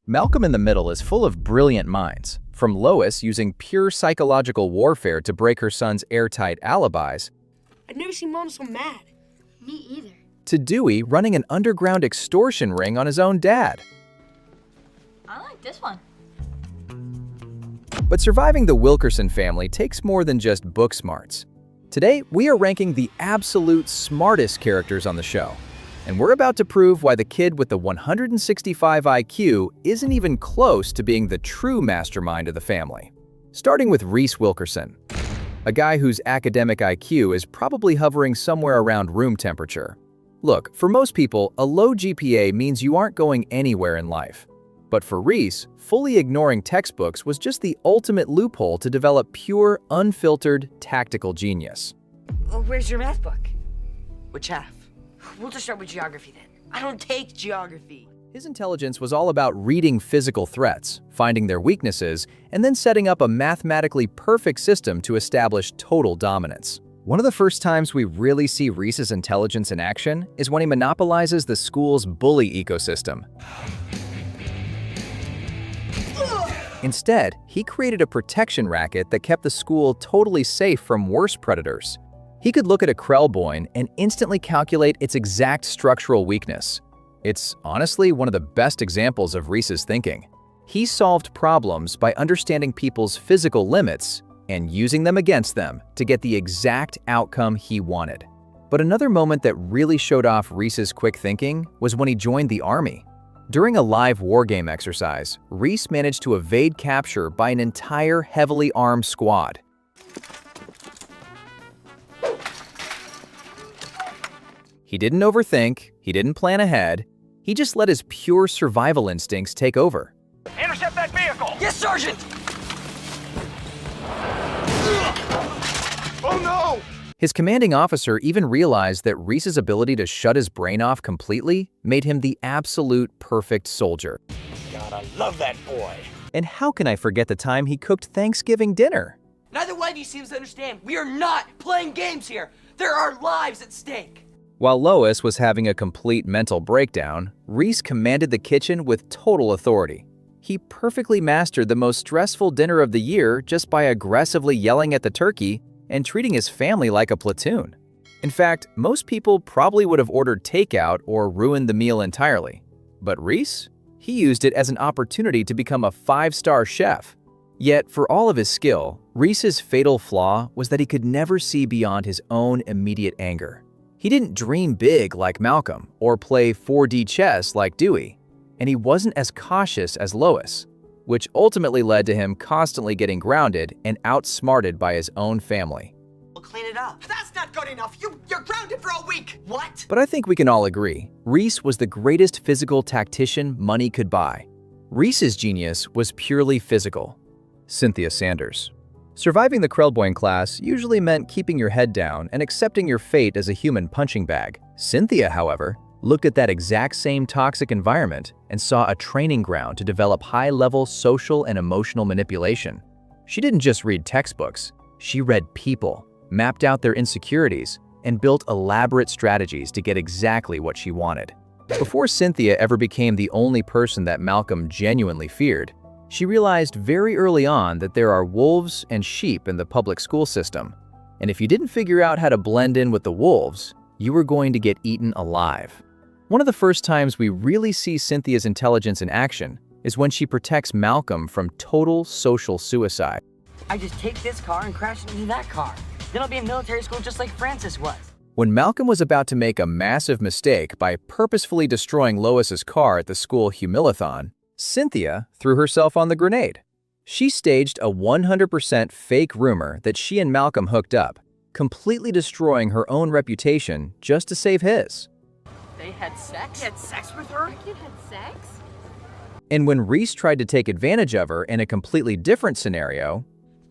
Malcolm in the Middle is full of brilliant minds, from Lois using pure psychological warfare to break her son's airtight alibis, I've never seen Mom so mad. Me either. to Dewey running an underground extortion ring on his own dad. I like this one. But surviving the Wilkerson family takes more than just book smarts. Today, we are ranking the absolute smartest characters on the show. And we're about to prove why the kid with the 165 IQ isn't even close to being the true mastermind of the family. Starting with Reese Wilkerson, a guy whose academic IQ is probably hovering somewhere around room temperature. Look, for most people, a low GPA means you aren't going anywhere in life. But for Reese, fully ignoring textbooks was just the ultimate loophole to develop pure, unfiltered, tactical genius. Oh, where's your math book? Which half? We'll just start with geography then. I don't take geography. His intelligence was all about reading physical threats, finding their weaknesses, and then setting up a mathematically perfect system to establish total dominance. One of the first times we really see Reese's intelligence in action is when he monopolizes the school's bully ecosystem. Instead, he created a protection racket that kept the school totally safe from worse predators. He could look at a Krelboyne and instantly calculate its exact structural weakness. It's honestly one of the best examples of Reese's thinking. He solved problems by understanding people's physical limits and using them against them to get the exact outcome he wanted. But another moment that really showed off Reese's quick thinking was when he joined the army. During a live wargame exercise, Reese managed to evade capture by an entire heavily armed squad. He didn't overthink, he didn't plan ahead, he just let his pure survival instincts take over. Intercept that vehicle! Yes, Sergeant! Oh no! His commanding officer even realized that Reese's ability to shut his brain off completely made him the absolute perfect soldier. Gotta love that boy. And how can I forget the time he cooked Thanksgiving dinner? Neither one of you seems to understand. We are not playing games here. There are lives at stake. While Lois was having a complete mental breakdown, Reese commanded the kitchen with total authority. He perfectly mastered the most stressful dinner of the year just by aggressively yelling at the turkey and treating his family like a platoon. In fact, most people probably would have ordered takeout or ruined the meal entirely. But Reese? He used it as an opportunity to become a 5-star chef. Yet, for all of his skill, Reese's fatal flaw was that he could never see beyond his own immediate anger. He didn't dream big like Malcolm or play 4D chess like Dewey, and he wasn't as cautious as Lois, which ultimately led to him constantly getting grounded and outsmarted by his own family. We'll clean it up. That's not good enough. You're grounded for a week. What? But I think we can all agree, Reese was the greatest physical tactician money could buy. Reese's genius was purely physical. Cynthia Sanders. Surviving the Krelboyne class usually meant keeping your head down and accepting your fate as a human punching bag. Cynthia, however, looked at that exact same toxic environment and saw a training ground to develop high-level social and emotional manipulation. She didn't just read textbooks, she read people, mapped out their insecurities, and built elaborate strategies to get exactly what she wanted. Before Cynthia ever became the only person that Malcolm genuinely feared, she realized very early on that there are wolves and sheep in the public school system, and if you didn't figure out how to blend in with the wolves, you were going to get eaten alive. One of the first times we really see Cynthia's intelligence in action is when she protects Malcolm from total social suicide. I just take this car and crash into that car. Then I'll be in military school just like Francis was. When Malcolm was about to make a massive mistake by purposefully destroying Lois's car at the school humilathon, Cynthia threw herself on the grenade. She staged a 100% fake rumor that she and Malcolm hooked up, completely destroying her own reputation just to save his. They had sex? He had sex with her? Our kid had sex? And when Reese tried to take advantage of her in a completely different scenario,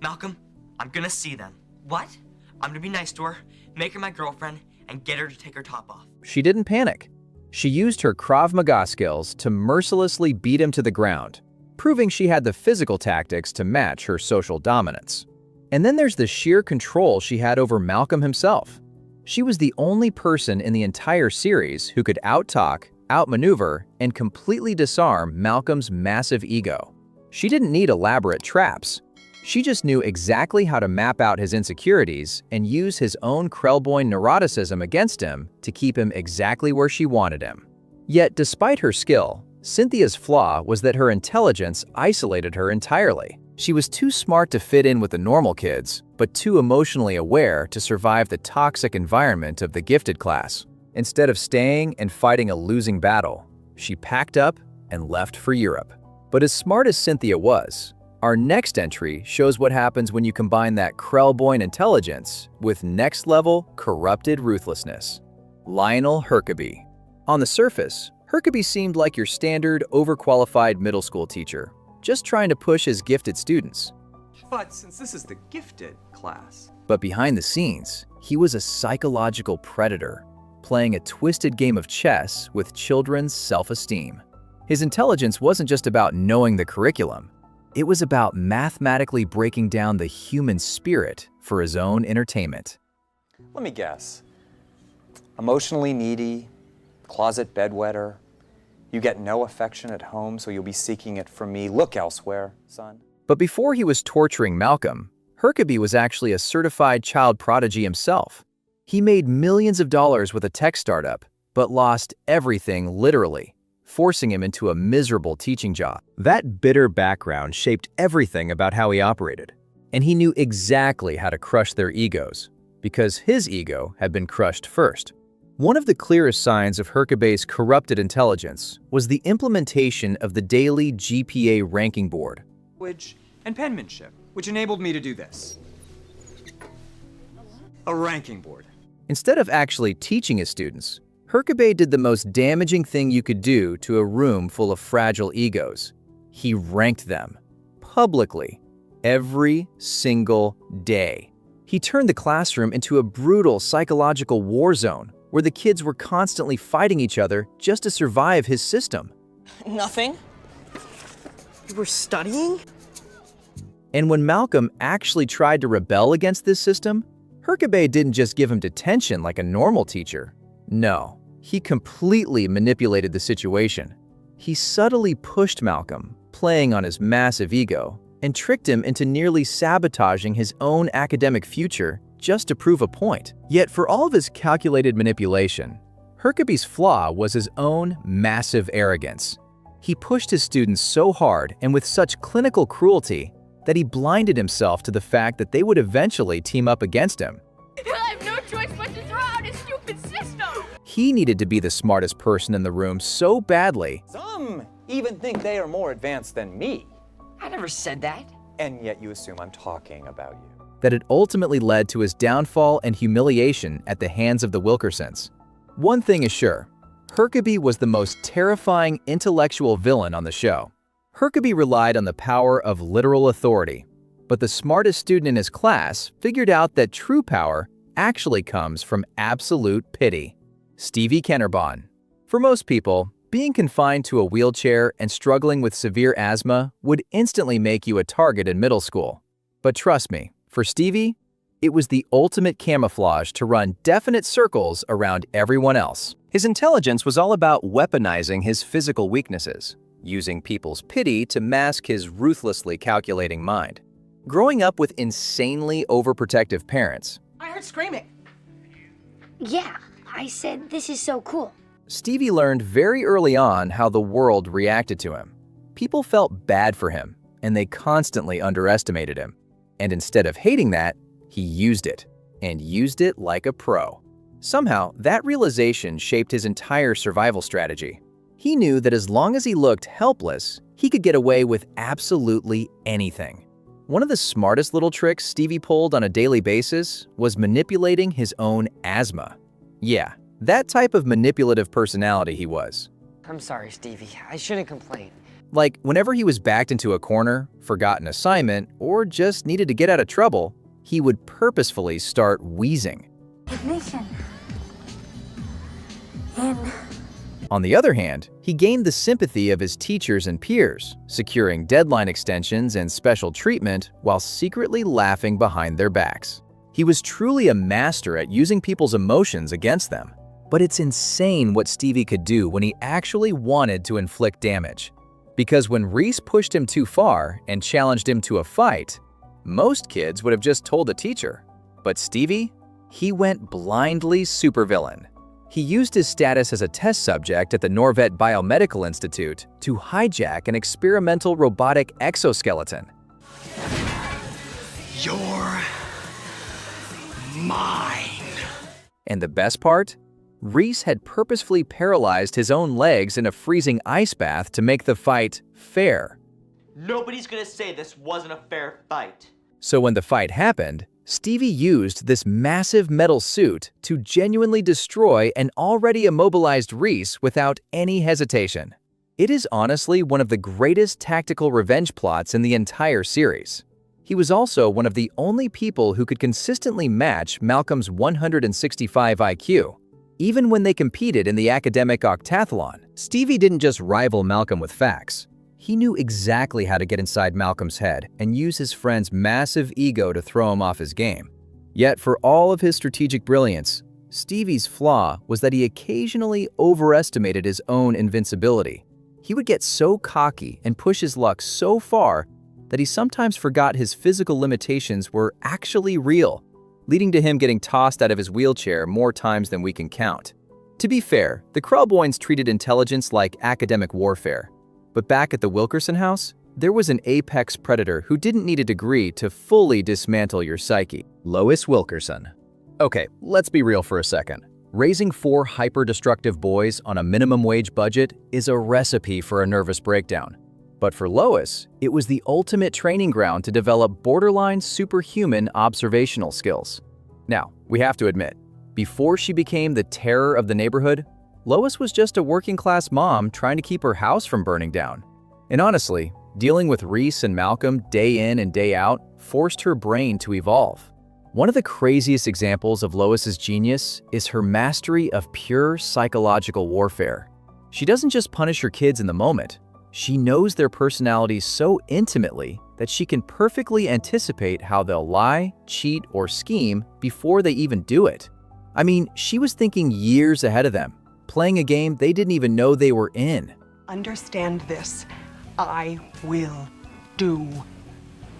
Malcolm, I'm gonna see them. What? I'm gonna be nice to her, make her my girlfriend, and get her to take her top off. she didn't panic. She used her Krav Maga skills to mercilessly beat him to the ground, proving she had the physical tactics to match her social dominance. And then there's the sheer control she had over Malcolm himself. She was the only person in the entire series who could out-talk, outmaneuver, and completely disarm Malcolm's massive ego. She didn't need elaborate traps. She just knew exactly how to map out his insecurities and use his own Krelboyne neuroticism against him to keep him exactly where she wanted him. Yet, despite her skill, Cynthia's flaw was that her intelligence isolated her entirely. She was too smart to fit in with the normal kids, but too emotionally aware to survive the toxic environment of the gifted class. Instead of staying and fighting a losing battle, she packed up and left for Europe. But as smart as Cynthia was, our next entry shows what happens when you combine that Krelboyne intelligence with next-level corrupted ruthlessness. Lionel Herkabe. On the surface, Herkabe seemed like your standard, overqualified middle school teacher, just trying to push his gifted students. But since this is the gifted class... But behind the scenes, he was a psychological predator, playing a twisted game of chess with children's self-esteem. His intelligence wasn't just about knowing the curriculum. It was about mathematically breaking down the human spirit for his own entertainment. Let me guess. Emotionally needy, closet bedwetter. You get no affection at home, so you'll be seeking it from me. Look elsewhere, son. But before he was torturing Malcolm, Herkabe was actually a certified child prodigy himself. He made millions of dollars with a tech startup, but lost everything literally, forcing him into a miserable teaching job. That bitter background shaped everything about how he operated, and he knew exactly how to crush their egos, because his ego had been crushed first. One of the clearest signs of Herkabe's corrupted intelligence was the implementation of the daily GPA ranking board. And penmanship, which enabled me to do this. A ranking board. Instead of actually teaching his students, Herkabe did the most damaging thing you could do to a room full of fragile egos. He ranked them, publicly, every single day. He turned the classroom into a brutal psychological war zone where the kids were constantly fighting each other just to survive his system. Nothing? You were studying? And when Malcolm actually tried to rebel against this system, Herkabe didn't just give him detention like a normal teacher. No, he completely manipulated the situation. He subtly pushed Malcolm, playing on his massive ego, and tricked him into nearly sabotaging his own academic future just to prove a point. Yet for all of his calculated manipulation, Herkabe's flaw was his own massive arrogance. He pushed his students so hard and with such clinical cruelty that he blinded himself to the fact that they would eventually team up against him. I have no choice but to throw out his stupid system! He needed to be the smartest person in the room so badly. Some even think they are more advanced than me. I never said that. And yet you assume I'm talking about you. That it ultimately led to his downfall and humiliation at the hands of the Wilkersons. One thing is sure, Herkabe was the most terrifying intellectual villain on the show. Herkabe relied on the power of literal authority, but the smartest student in his class figured out that true power actually comes from absolute pity. Stevie Kenarban. For most people, being confined to a wheelchair and struggling with severe asthma would instantly make you a target in middle school. But trust me, for Stevie, it was the ultimate camouflage to run definite circles around everyone else. His intelligence was all about weaponizing his physical weaknesses, using people's pity to mask his ruthlessly calculating mind. Growing up with insanely overprotective parents, I heard screaming. Yeah, I said this is so cool. Stevie learned very early on how the world reacted to him. People felt bad for him, and they constantly underestimated him. And instead of hating that, he used it, and used it like a pro. Somehow, that realization shaped his entire survival strategy. He knew that as long as he looked helpless, he could get away with absolutely anything. One of the smartest little tricks Stevie pulled on a daily basis was manipulating his own asthma. Yeah, that type of manipulative personality he was. I'm sorry, Stevie. I shouldn't complain. Like, whenever he was backed into a corner, forgot an assignment, or just needed to get out of trouble, he would purposefully start wheezing. Ignition. In. On the other hand, he gained the sympathy of his teachers and peers, securing deadline extensions and special treatment while secretly laughing behind their backs. He was truly a master at using people's emotions against them. But it's insane what Stevie could do when he actually wanted to inflict damage. Because when Reese pushed him too far and challenged him to a fight, most kids would have just told the teacher. But Stevie? He went blindly supervillain. He used his status as a test subject at the Norvet Biomedical Institute to hijack an experimental robotic exoskeleton. You're mine. And the best part? Reese had purposefully paralyzed his own legs in a freezing ice bath to make the fight fair. Nobody's gonna say this wasn't a fair fight. So when the fight happened, Stevie used this massive metal suit to genuinely destroy an already immobilized Reese without any hesitation. It is honestly one of the greatest tactical revenge plots in the entire series. He was also one of the only people who could consistently match Malcolm's 165 IQ. Even when they competed in the academic octathlon, Stevie didn't just rival Malcolm with facts. He knew exactly how to get inside Malcolm's head and use his friend's massive ego to throw him off his game. Yet for all of his strategic brilliance, Stevie's flaw was that he occasionally overestimated his own invincibility. He would get so cocky and push his luck so far that he sometimes forgot his physical limitations were actually real, leading to him getting tossed out of his wheelchair more times than we can count. To be fair, the Krelboynes treated intelligence like academic warfare. But back at the Wilkerson house, there was an apex predator who didn't need a degree to fully dismantle your psyche. Lois Wilkerson. Okay, let's be real for a second. Raising 4 hyper-destructive boys on a minimum wage budget is a recipe for a nervous breakdown. But for Lois, it was the ultimate training ground to develop borderline superhuman observational skills. Now, we have to admit, before she became the terror of the neighborhood, Lois was just a working-class mom trying to keep her house from burning down. And honestly, dealing with Reese and Malcolm day in and day out forced her brain to evolve. One of the craziest examples of Lois's genius is her mastery of pure psychological warfare. She doesn't just punish her kids in the moment. She knows their personalities so intimately that she can perfectly anticipate how they'll lie, cheat, or scheme before they even do it. I mean, she was thinking years ahead of them, playing a game they didn't even know they were in. Understand this. I will do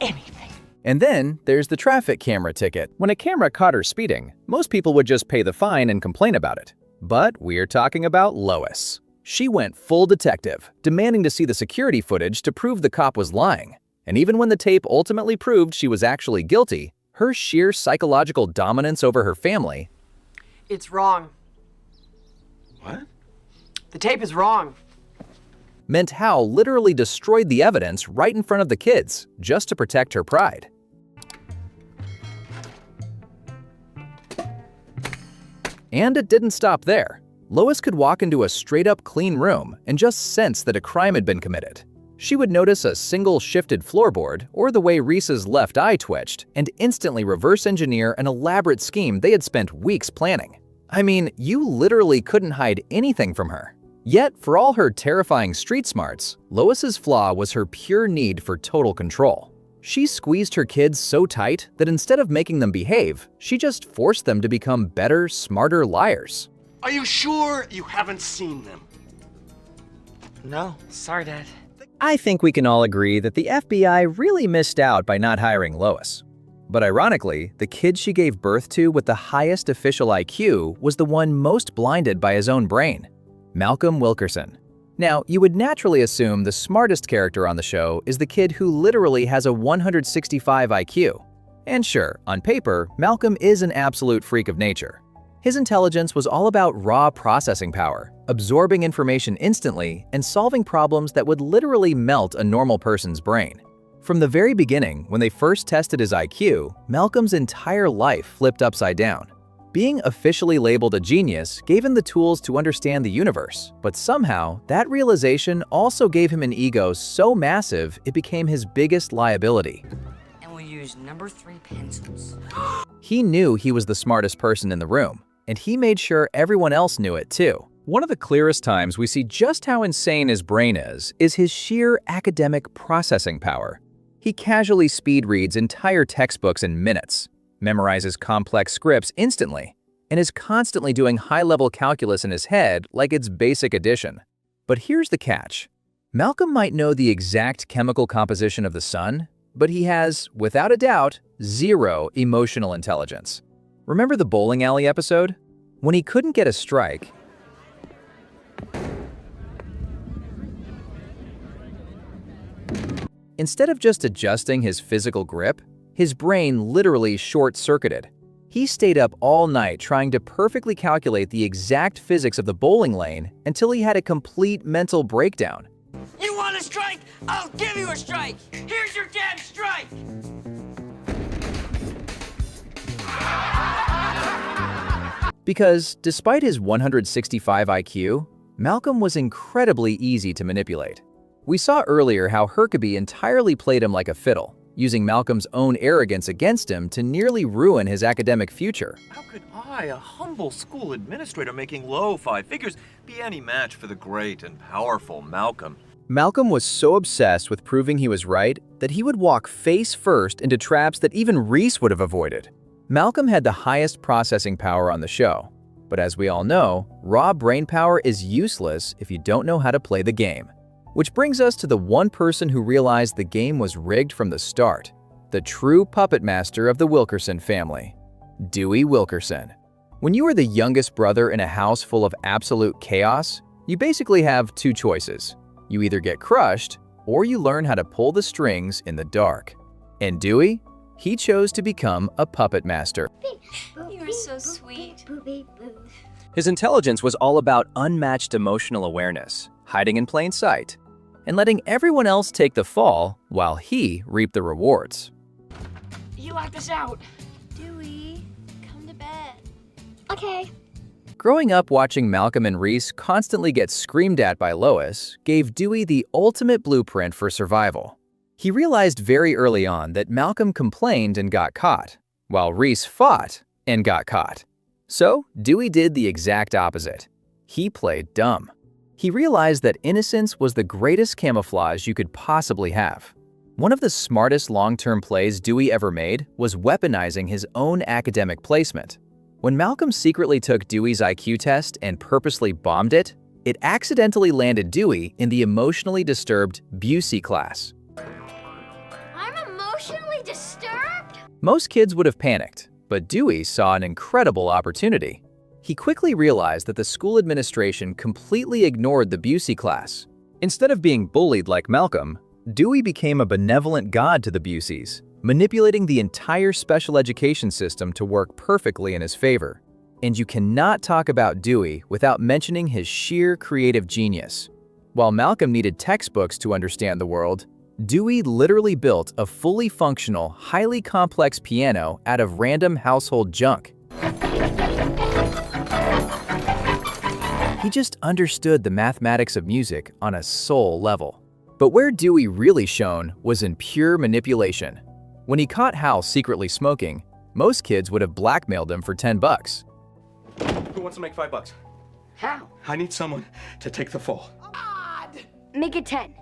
anything. And then there's the traffic camera ticket. When a camera caught her speeding, most people would just pay the fine and complain about it. But we're talking about Lois. She went full detective, demanding to see the security footage to prove the cop was lying. And even when the tape ultimately proved she was actually guilty, her sheer psychological dominance over her family— It's wrong. What? The tape is wrong. meant Hal literally destroyed the evidence right in front of the kids, just to protect her pride. And it didn't stop there. Lois could walk into a straight-up clean room and just sense that a crime had been committed. She would notice a single shifted floorboard or the way Reese's left eye twitched and instantly reverse engineer an elaborate scheme they had spent weeks planning. I mean, you literally couldn't hide anything from her. Yet, for all her terrifying street smarts, Lois's flaw was her pure need for total control. She squeezed her kids so tight that instead of making them behave, she just forced them to become better, smarter liars. Are you sure you haven't seen them? No, sorry, Dad. I think we can all agree that the FBI really missed out by not hiring Lois. But ironically, the kid she gave birth to with the highest official IQ was the one most blinded by his own brain, Malcolm Wilkerson. Now, you would naturally assume the smartest character on the show is the kid who literally has a 165 IQ. And sure, on paper, Malcolm is an absolute freak of nature. His intelligence was all about raw processing power, absorbing information instantly, and solving problems that would literally melt a normal person's brain. From the very beginning, when they first tested his IQ, Malcolm's entire life flipped upside down. Being officially labeled a genius gave him the tools to understand the universe, but somehow, that realization also gave him an ego so massive it became his biggest liability. And we'll use number 3 pencils. He knew he was the smartest person in the room, and he made sure everyone else knew it too. One of the clearest times we see just how insane his brain is his sheer academic processing power. He casually speed reads entire textbooks in minutes, memorizes complex scripts instantly, and is constantly doing high-level calculus in his head like it's basic addition. But here's the catch. Malcolm might know the exact chemical composition of the sun, but he has, without a doubt, zero emotional intelligence. Remember the bowling alley episode? When he couldn't get a strike, instead of just adjusting his physical grip, his brain literally short-circuited. He stayed up all night trying to perfectly calculate the exact physics of the bowling lane until he had a complete mental breakdown. You want a strike? I'll give you a strike. Here's your damn strike. Because despite his 165 IQ, Malcolm was incredibly easy to manipulate. We saw earlier how Herkabe entirely played him like a fiddle, using Malcolm's own arrogance against him to nearly ruin his academic future. How could I, a humble school administrator making low five figures, be any match for the great and powerful Malcolm? Malcolm was so obsessed with proving he was right that he would walk face first into traps that even Reese would have avoided. Malcolm had the highest processing power on the show, but as we all know, raw brain power is useless if you don't know how to play the game. Which brings us to the one person who realized the game was rigged from the start, the true puppet master of the Wilkerson family, Dewey Wilkerson. When you are the youngest brother in a house full of absolute chaos, you basically have two choices. You either get crushed, or you learn how to pull the strings in the dark. And Dewey? He chose to become a puppet master. You're so sweet. His intelligence was all about unmatched emotional awareness, hiding in plain sight, and letting everyone else take the fall while he reaped the rewards. He locked us out. Dewey, come to bed. Okay. Growing up watching Malcolm and Reese constantly get screamed at by Lois gave Dewey the ultimate blueprint for survival. He realized very early on that Malcolm complained and got caught, while Reese fought and got caught. So Dewey did the exact opposite. He played dumb. He realized that innocence was the greatest camouflage you could possibly have. One of the smartest long-term plays Dewey ever made was weaponizing his own academic placement. When Malcolm secretly took Dewey's IQ test and purposely bombed it, it accidentally landed Dewey in the emotionally disturbed Busey class. I'm emotionally disturbed? Most kids would have panicked, but Dewey saw an incredible opportunity. He quickly realized that the school administration completely ignored the Busey class. Instead of being bullied like Malcolm, Dewey became a benevolent god to the Buseys, manipulating the entire special education system to work perfectly in his favor. And you cannot talk about Dewey without mentioning his sheer creative genius. While Malcolm needed textbooks to understand the world, Dewey literally built a fully functional, highly complex piano out of random household junk. He just understood the mathematics of music on a soul level. But where Dewey really shone was in pure manipulation. When he caught Hal secretly smoking, most kids would have blackmailed him for $10. Who wants to make $5? How? I need someone to take the fall. Make it 10.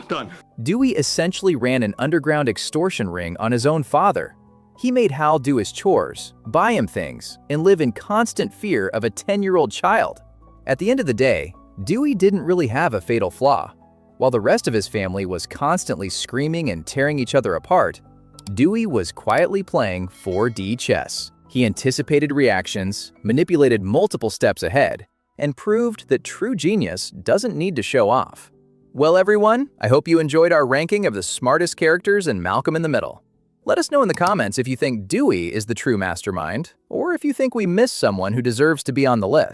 Done. Dewey essentially ran an underground extortion ring on his own father. He made Hal do his chores, buy him things, and live in constant fear of a 10-year-old child. At the end of the day, Dewey didn't really have a fatal flaw. While the rest of his family was constantly screaming and tearing each other apart, Dewey was quietly playing 4D chess. He anticipated reactions, manipulated multiple steps ahead, and proved that true genius doesn't need to show off. Well, everyone, I hope you enjoyed our ranking of the smartest characters and Malcolm in the Middle. Let us know in the comments if you think Dewey is the true mastermind, or if you think we missed someone who deserves to be on the list.